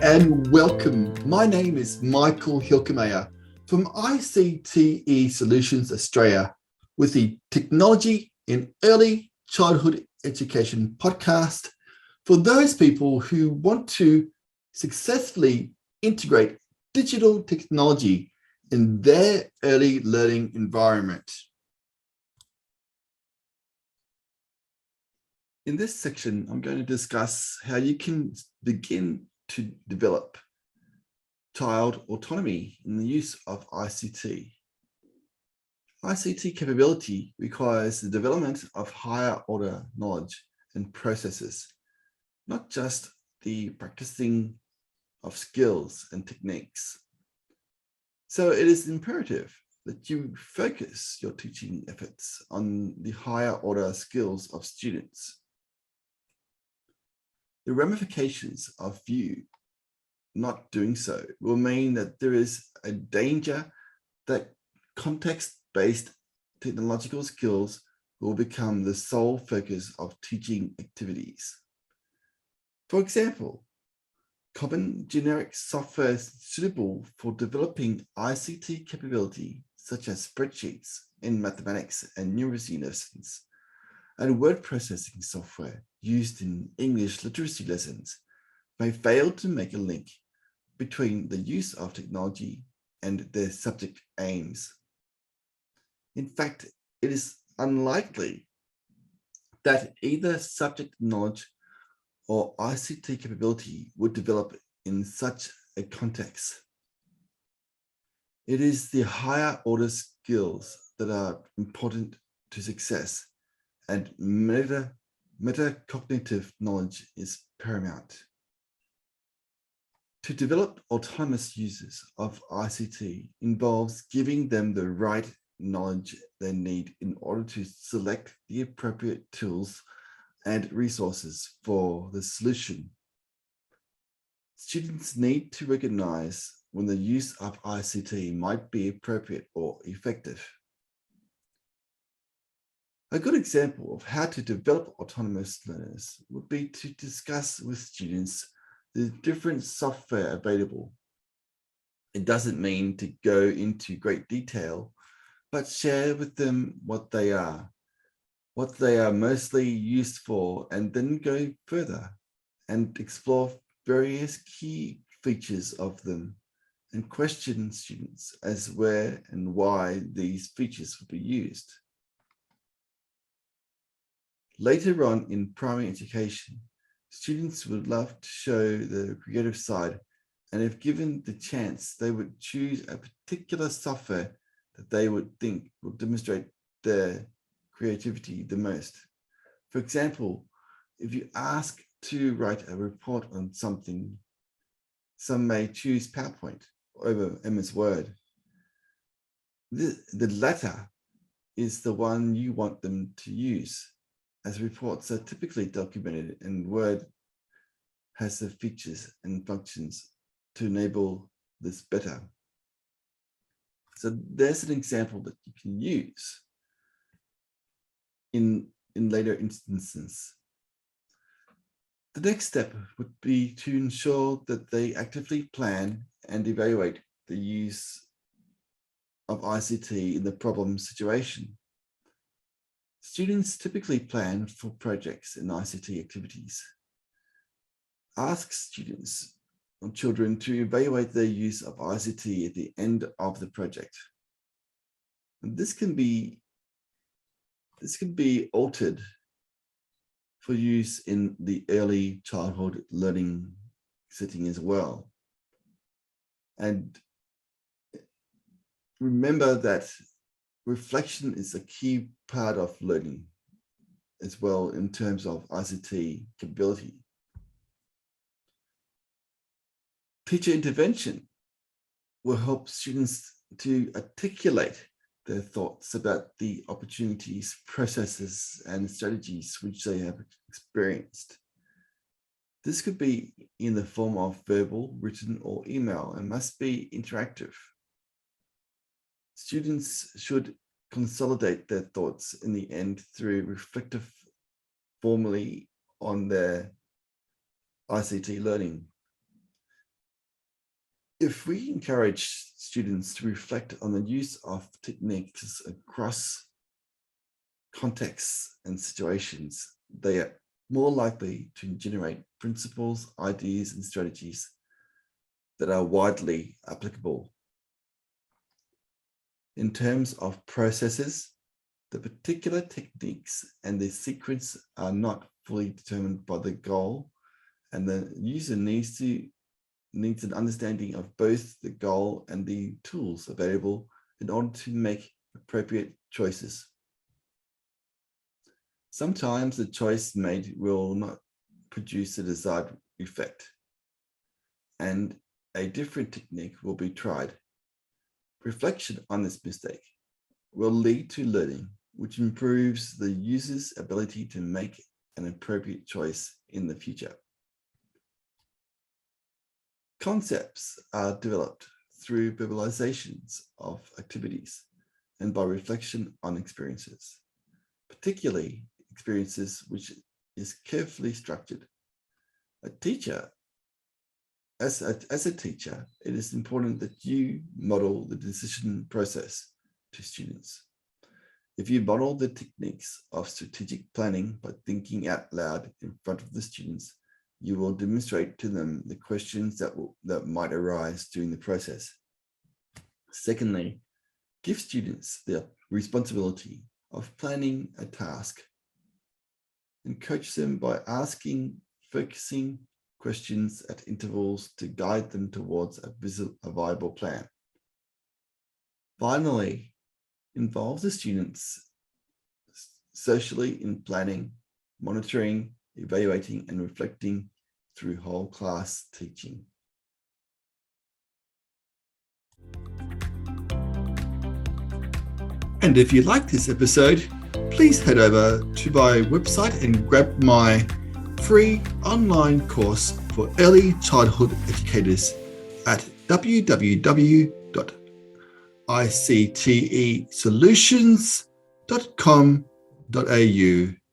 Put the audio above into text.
and welcome. My name is Michael Hilkemeyer from ICTE Solutions Australia with the Technology in Early Childhood Education podcast for those people who want to successfully integrate digital technology in their early learning environment. In this section, I'm going to discuss how you can begin to develop child autonomy in the use of ICT. ICT capability requires the development of higher order knowledge and processes, not just the practicing of skills and techniques. So it is imperative that you focus your teaching efforts on the higher order skills of students. The ramifications of you not doing so will mean that there is a danger that context-based technological skills will become the sole focus of teaching activities. For example, common generic software suitable for developing ICT capability, such as spreadsheets in mathematics and numeracy lessons, and word processing software used in English literacy lessons may fail to make a link between the use of technology and their subject aims. In fact, it is unlikely that either subject knowledge or ICT capability would develop in such a context. It is the higher order skills that are important to success, and metacognitive knowledge is paramount. To develop autonomous users of ICT involves giving them the right knowledge they need in order to select the appropriate tools and resources for the solution. Students need to recognize when the use of ICT might be appropriate or effective. A good example of how to develop autonomous learners would be to discuss with students the different software available. It doesn't mean to go into great detail, but share with them what they are mostly used for, and then go further and explore various key features of them and question students as where and why these features will be used. Later on in primary education, students would love to show the creative side, and if given the chance, they would choose a particular software that they would think will demonstrate their creativity the most. For example, if you ask to write a report on something, some may choose PowerPoint over MS Word. The latter is the one you want them to use, as reports are typically documented and Word has the features and functions to enable this better. So there's an example that you can use in later instances. The next step would be to ensure that they actively plan and evaluate the use of ICT in the problem situation. Students typically plan for projects and ICT activities. Ask students or children to evaluate their use of ICT at the end of the project. And this can be altered for use in the early childhood learning setting as well. And remember that reflection is a key part of learning as well in terms of ICT capability. Teacher intervention will help students to articulate their thoughts about the opportunities, processes, and strategies which they have experienced. This could be in the form of verbal, written, or email, and must be interactive. Students should consolidate their thoughts in the end through reflective formally on their ICT learning. If we encourage students to reflect on the use of techniques across contexts and situations, they are more likely to generate principles, ideas, and strategies that are widely applicable. In terms of processes, the particular techniques and their sequence are not fully determined by the goal, and the user needs an understanding of both the goal and the tools available in order to make appropriate choices. Sometimes the choice made will not produce the desired effect, and a different technique will be tried. Reflection on this mistake will lead to learning, which improves the user's ability to make an appropriate choice in the future. Concepts are developed through verbalizations of activities and by reflection on experiences, particularly experiences which is carefully structured. As a teacher, it is important that you model the decision process to students. If you model the techniques of strategic planning by thinking out loud in front of the students, you will demonstrate to them the questions that might arise during the process. Secondly, give students the responsibility of planning a task and coach them by asking focusing questions at intervals to guide them towards a viable plan. Finally, involve the students socially in planning, monitoring, evaluating, and reflecting through whole class teaching. And if you like this episode, please head over to my website and grab my free online course for early childhood educators at www.ictesolutions.com.au